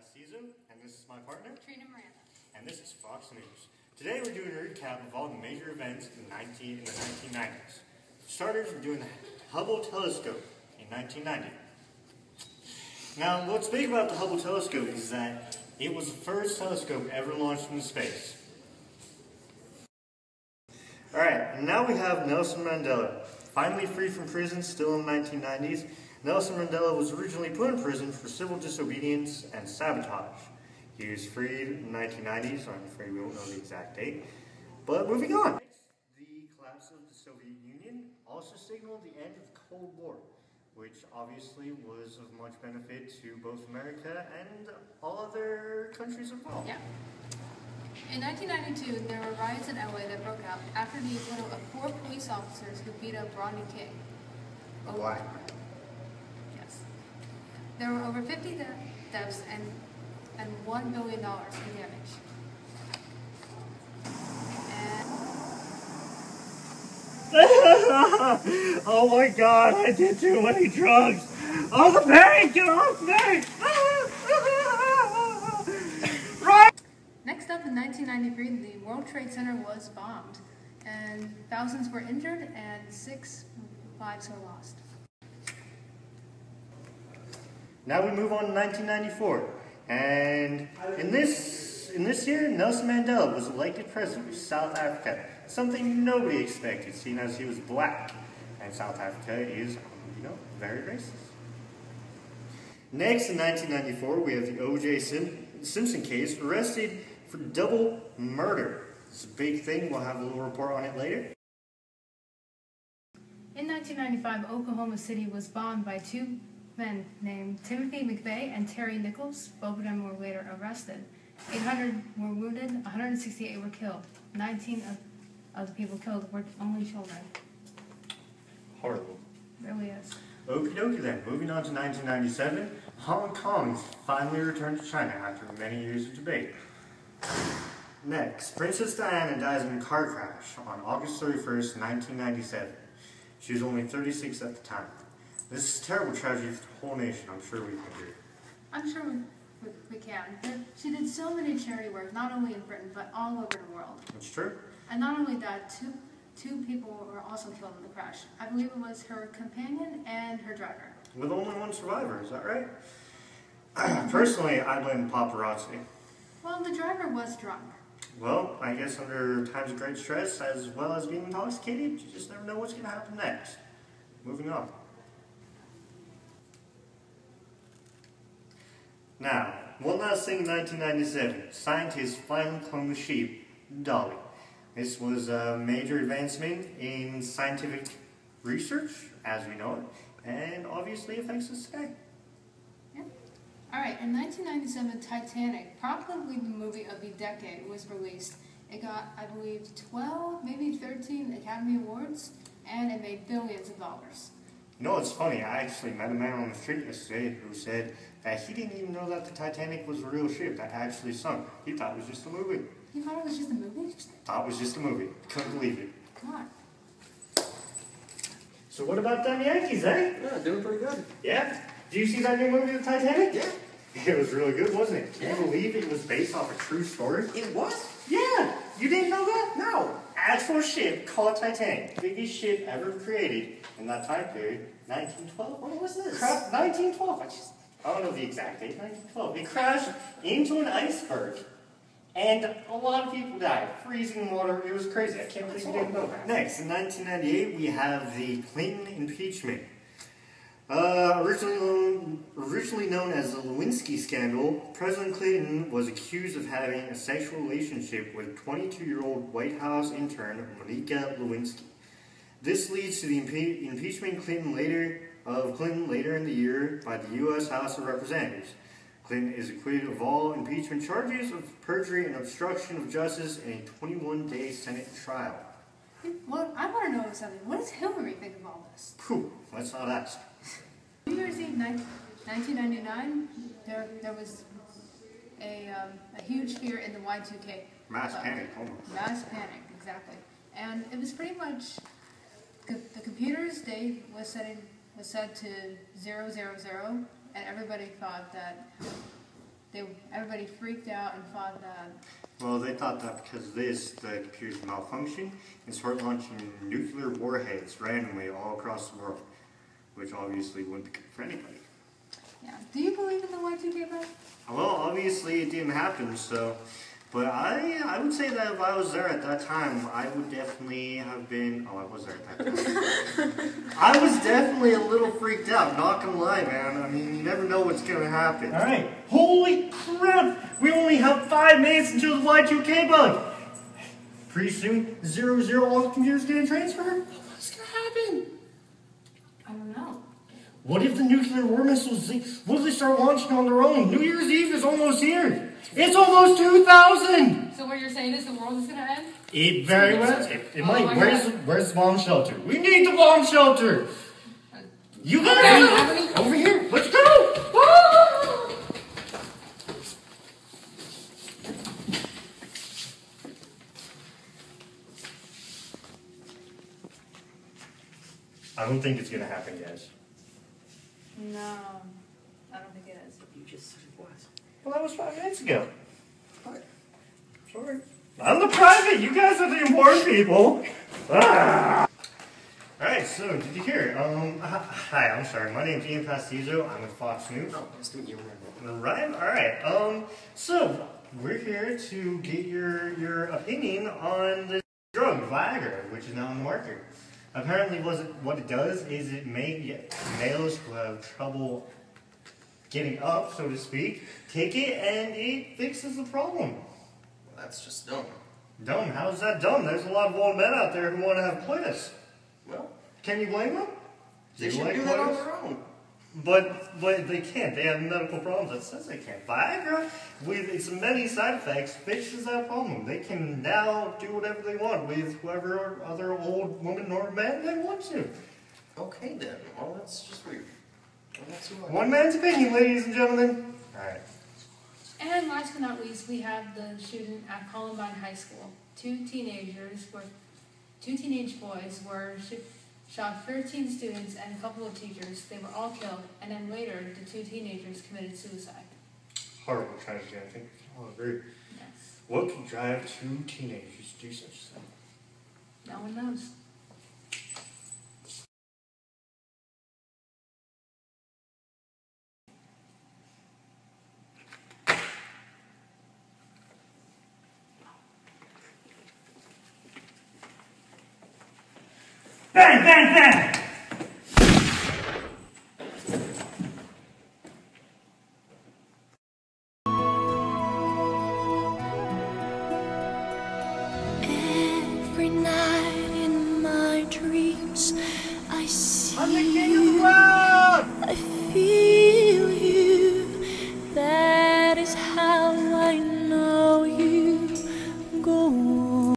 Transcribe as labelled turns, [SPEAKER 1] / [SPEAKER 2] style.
[SPEAKER 1] Caesar, and this is my partner,
[SPEAKER 2] Trina Miranda.
[SPEAKER 1] and this is Fox News. Today we're doing a recap of all the major events in the 1990s. For starters, we're doing the Hubble telescope in 1990. Now, what's big about the Hubble telescope is that it was the first telescope ever launched into space. Alright, and now we have Nelson Mandela. Finally free from prison, still in the 1990s, Nelson Mandela was originally put in prison for civil disobedience and sabotage. He was freed in the 1990s, I'm afraid we won't know the exact date. But moving on. The collapse of the Soviet Union also signaled the end of the Cold War, which obviously was of much benefit to both America and all other countries involved.
[SPEAKER 2] Yeah. In 1992, there were riots in LA that broke out after the acquittal of 4 police officers who beat up Rodney King.
[SPEAKER 1] A black man.
[SPEAKER 2] Yes. There were over 50 deaths and $1 billion in damage.
[SPEAKER 1] Oh my god, I did too many drugs! Oh, the pain! Get off me! Right!
[SPEAKER 2] Next up, in 1993, the World Trade Center was bombed, and thousands were injured, and 6 lives were lost.
[SPEAKER 1] Now we move on to 1994, and in this year, Nelson Mandela was elected president of South Africa, something nobody expected, seeing as he was black, and South Africa is, very racist. Next, in 1994, we have the O.J. Simpson case, arrested for double murder. It's a big thing, we'll have a little report on it later.
[SPEAKER 2] In 1995, Oklahoma City was bombed by 2 men named Timothy McVeigh and Terry Nichols. Both of them were later arrested. 800 were wounded, 168 were killed. 19 of the people killed were only children.
[SPEAKER 1] Horrible.
[SPEAKER 2] It really is.
[SPEAKER 1] Okie dokie then, moving on to 1997, Hong Kong finally returned to China after many years of debate. Next, Princess Diana dies in a car crash on August 31st, 1997. She was only 36 at the time. This is a terrible tragedy for the whole nation, I'm sure we can agree.
[SPEAKER 2] I'm sure we can. She did so many charity work, not only in Britain, but all over the world.
[SPEAKER 1] That's true.
[SPEAKER 2] And not only that, two people were also killed in the crash. I believe it was her companion and her driver.
[SPEAKER 1] With only one survivor, is that right? Personally, I blame paparazzi.
[SPEAKER 2] Well, the driver was drunk.
[SPEAKER 1] Well, I guess under times of great stress, as well as being intoxicated, you just never know what's going to happen next. Moving on. Now, one last thing in 1997. Scientists finally cloned the sheep, Dolly. This was a major advancement in scientific research, as we know it, and obviously affects us today.
[SPEAKER 2] Yeah. Alright, in 1997, Titanic, probably the movie of the decade, was released. It got, I believe, 12, maybe 13 Academy Awards, and it made billions of dollars.
[SPEAKER 1] You know, it's funny, I actually met a man on the street yesterday who said that he didn't even know that the Titanic was a real ship that actually sunk. He thought it was just a movie.
[SPEAKER 2] You thought it was just a movie?
[SPEAKER 1] Thought it was just a movie. Couldn't believe it.
[SPEAKER 2] God.
[SPEAKER 1] So what about them Yankees, eh?
[SPEAKER 3] Yeah, doing pretty good.
[SPEAKER 1] Yeah? Did you see that new movie, The Titanic?
[SPEAKER 3] Yeah.
[SPEAKER 1] It was really good, wasn't it? Can
[SPEAKER 3] Yeah.
[SPEAKER 1] you believe it was based off a true story?
[SPEAKER 3] It was?
[SPEAKER 1] Yeah! You didn't know that?
[SPEAKER 3] No.
[SPEAKER 1] Actual ship called Titanic. Biggest ship ever created in that time period, 1912.
[SPEAKER 3] What was this?
[SPEAKER 1] 1912. I don't know the exact date, 1912. It crashed into an iceberg. And a lot of people died. Freezing water. It was crazy. I can't believe you didn't know that. Next, in 1998, we have the Clinton impeachment. Originally known as the Lewinsky scandal, President Clinton was accused of having a sexual relationship with 22-year-old White House intern Monica Lewinsky. This leads to the impeachment of Clinton later in the year by the U.S. House of Representatives. Clinton is acquitted of all impeachment charges of perjury and obstruction of justice in a 21-day Senate trial.
[SPEAKER 2] Well, I want to know something. What does Hillary think of all this?
[SPEAKER 1] Phew, let's not ask.
[SPEAKER 2] New Year's Eve, 1999, there was a huge fear in the Y2K.
[SPEAKER 1] Mass panic, almost.
[SPEAKER 2] Mass panic, exactly. And it was pretty much, the computer's date was set to 000, and everybody thought that Everybody freaked out and thought that.
[SPEAKER 1] Well, they thought that because of this, the computers malfunction and start launching nuclear warheads randomly all across the world, which obviously wouldn't be good for anybody.
[SPEAKER 2] Yeah. Do you believe in the Y2K bug?
[SPEAKER 1] Well, obviously it didn't happen, so. But I would say that if I was there at that time, I would definitely have been. Oh, I was there at that time. I was definitely a little freaked out, not gonna lie, man. I mean, you never know what's gonna happen. Alright, holy crap! We only have 5 minutes until the Y2K bug! Pretty soon, 0, all the computers getting transferred? What's gonna happen?
[SPEAKER 2] I don't know.
[SPEAKER 1] What if the nuclear war missiles, what if they start launching on their own? New Year's Eve is almost here! It's almost 2000!
[SPEAKER 2] So what you're saying is the world is going to end?
[SPEAKER 1] It very well. It might. Where's the bomb shelter? We need the bomb shelter! You guys over here! Let's go! Woo! I don't think it's going to happen, guys.
[SPEAKER 2] No, I don't think it is.
[SPEAKER 3] You just said it was.
[SPEAKER 1] Well, that was 5 minutes ago. What? Sorry. I'm the private. You guys are the important people. Ah! Alright, so did you hear? Hi, I'm sorry. My name's Ian Pastizo. I'm with Fox News.
[SPEAKER 3] Oh, nice to meet you.
[SPEAKER 1] Right? Alright. So we're here to get your opinion on this drug, Viagra, which is now on the market. Apparently, what it does is it makes males who have trouble getting up, so to speak, take it and it fixes the problem.
[SPEAKER 3] Well, that's just dumb.
[SPEAKER 1] Dumb? How's that dumb? There's a lot of old men out there who want to have coitus.
[SPEAKER 3] Well,
[SPEAKER 1] Can you blame them?
[SPEAKER 3] they should do that on their own.
[SPEAKER 1] But they can't. They have medical problems that says they can't. Viagra, with its many side effects, fixes that problem. They can now do whatever they want with whoever other old woman or man they want to.
[SPEAKER 3] Okay then. Well, that's just weird.
[SPEAKER 2] One
[SPEAKER 1] man's opinion, ladies and gentlemen. Alright.
[SPEAKER 2] And last but not least, we have the shooting at Columbine High School. Two teenage boys were shot 13 students and a couple of teachers. They were all killed, and then later the 2 teenagers committed suicide.
[SPEAKER 1] Horrible tragedy, I think. I'll agree.
[SPEAKER 2] Yes.
[SPEAKER 1] What could drive 2 teenagers to do such a thing?
[SPEAKER 2] No one knows.
[SPEAKER 1] Bang, bang, bang!
[SPEAKER 4] Every night in my dreams, I see.
[SPEAKER 1] I'm the king